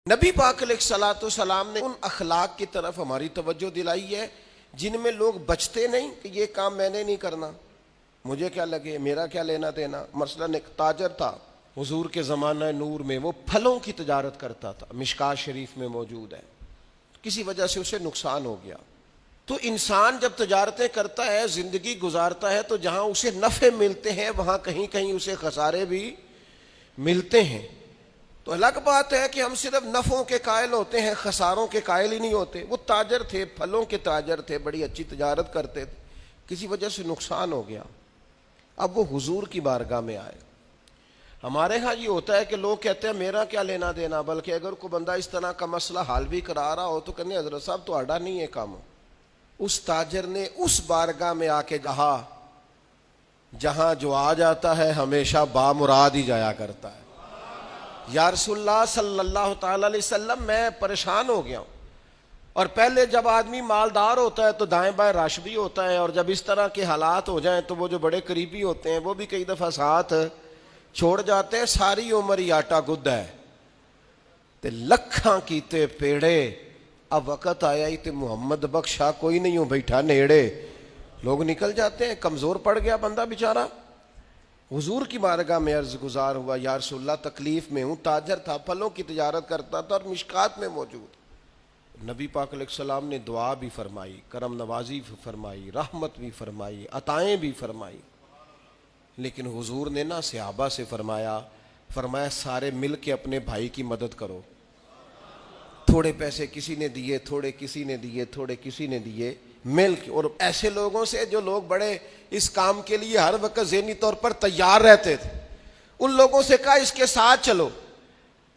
نبی پاک علیہ الصلوۃ والسلام نے ان اخلاق کی طرف ہماری توجہ دلائی ہے جن میں لوگ بچتے نہیں کہ یہ کام میں نے نہیں کرنا، مجھے کیا لگے، میرا کیا لینا دینا۔ مثلا ایک تاجر تھا حضور کے زمانہ نور میں، وہ پھلوں کی تجارت کرتا تھا، مشکات شریف میں موجود ہے۔ کسی وجہ سے اسے نقصان ہو گیا۔ تو انسان جب تجارتیں کرتا ہے، زندگی گزارتا ہے، تو جہاں اسے نفع ملتے ہیں وہاں کہیں کہیں اسے خسارے بھی ملتے ہیں۔ تو الگ بات ہے کہ ہم صرف نفعوں کے قائل ہوتے ہیں، خساروں کے قائل ہی نہیں ہوتے۔ وہ تاجر تھے، پھلوں کے تاجر تھے، بڑی اچھی تجارت کرتے تھے، کسی وجہ سے نقصان ہو گیا۔ اب وہ حضور کی بارگاہ میں آئے۔ ہمارے ہاں یہ ہوتا ہے کہ لوگ کہتے ہیں میرا کیا لینا دینا، بلکہ اگر کوئی بندہ اس طرح کا مسئلہ حل بھی کرا رہا ہو تو کہنے حضرت صاحب تو آڈا نہیں ہے کام۔ اس تاجر نے اس بارگاہ میں آ کے کہا جہاں جو آ جاتا ہے ہمیشہ بامراد ہی جایا کرتا ہے۔ یا رسول اللہ صلی اللہ تعالی علیہ وسلم، میں پریشان ہو گیا ہوں، اور پہلے جب آدمی مالدار ہوتا ہے تو دائیں بائیں رش بھی ہوتا ہے، اور جب اس طرح کے حالات ہو جائیں تو وہ جو بڑے قریبی ہوتے ہیں وہ بھی کئی دفعہ ساتھ چھوڑ جاتے ہیں۔ ساری عمر ہی آٹا گد ہے تے لکھاں کیتے پیڑے، اب وقت آیا ہی تے محمد بخشا کوئی نہیں ہوں بیٹھا نیڑے۔ لوگ نکل جاتے ہیں، کمزور پڑ گیا بندہ بیچارہ۔ حضور کی بارگاہ میں عرض گزار ہوا یا رسول اللہ تکلیف میں ہوں۔ تاجر تھا، پھلوں کی تجارت کرتا تھا اور مشکات میں موجود۔ نبی پاک علیہ السلام نے دعا بھی فرمائی، کرم نوازی بھی فرمائی، رحمت بھی فرمائی، عطائیں بھی فرمائی، لیکن حضور نے نا صحابہ سے فرمایا سارے مل کے اپنے بھائی کی مدد کرو۔ تھوڑے پیسے کسی نے دیے، تھوڑے کسی نے دیے، تھوڑے کسی نے دیے، مل کے۔ اور ایسے لوگوں سے جو لوگ بڑے اس کام کے لیے ہر وقت ذہنی طور پر تیار رہتے تھے، ان لوگوں سے کہا اس کے ساتھ چلو،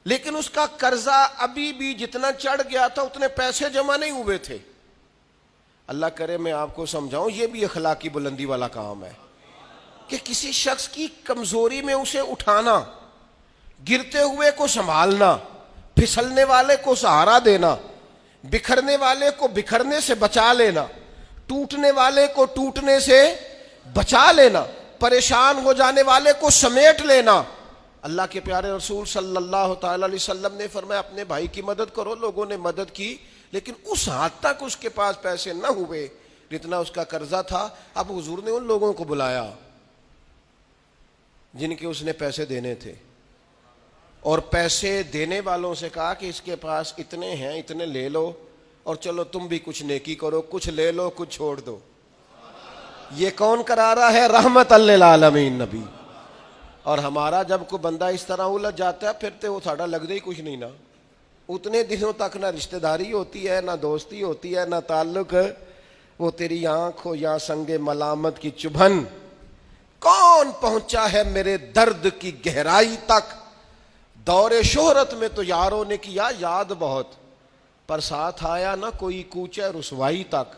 لیکن اس کا قرضہ ابھی بھی جتنا چڑھ گیا تھا اتنے پیسے جمع نہیں ہوئے تھے۔ اللہ کرے میں آپ کو سمجھاؤں، یہ بھی اخلاقی بلندی والا کام ہے کہ کسی شخص کی کمزوری میں اسے اٹھانا، گرتے ہوئے کو سنبھالنا، پھسلنے والے کو سہارا دینا، بکھرنے والے کو بکھرنے سے بچا لینا، ٹوٹنے والے کو ٹوٹنے سے بچا لینا، پریشان ہو جانے والے کو سمیٹ لینا۔ اللہ کے پیارے رسول صلی اللہ تعالی علیہ وسلم نے فرمایا اپنے بھائی کی مدد کرو۔ لوگوں نے مدد کی، لیکن اس حد تک اس کے پاس پیسے نہ ہوئے جتنا اس کا قرضہ تھا۔ اب حضور نے ان لوگوں کو بلایا جن کے اس نے پیسے دینے تھے، اور پیسے دینے والوں سے کہا کہ اس کے پاس اتنے ہیں، اتنے لے لو، اور چلو تم بھی کچھ نیکی کرو، کچھ لے لو کچھ چھوڑ دو۔ یہ کون کرا رہا ہے؟ رحمت للعالمین نبی۔ اور ہمارا جب کوئی بندہ اس طرح الجھ جاتا ہے پھر تو وہ ساڑا لگتا ہی کچھ نہیں نا۔ اتنے دنوں تک نہ رشتہ داری ہوتی ہے، نہ دوستی ہوتی ہے، نہ تعلق۔ وہ تیری آنکھ ہو یا سنگ ملامت کی چبھن، کون پہنچا ہے میرے درد کی گہرائی تک۔ دور شہرت میں تو یاروں نے کیا یاد بہت، پر ساتھ آیا نہ کوئی کوچے رسوائی تک۔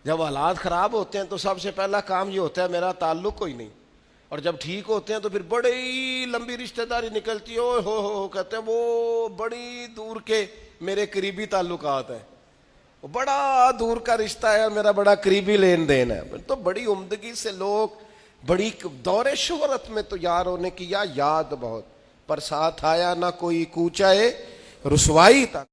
جب حالات خراب ہوتے ہیں تو سب سے پہلا کام یہ ہوتا ہے میرا تعلق کوئی نہیں، اور جب ٹھیک ہوتے ہیں تو پھر بڑی لمبی رشتہ داری نکلتی ہے، اوہ ہو کہتے ہیں وہ بڑی دور کے میرے قریبی تعلقات ہیں، وہ بڑا دور کا رشتہ ہے، میرا بڑا قریبی لین دین ہے۔ تو بڑی عمدگی سے لوگ، بڑی دور شہرت میں تو یاروں نے کیا یاد بہت، پر ساتھ آیا نہ کوئی کوچہ رسوائی تک۔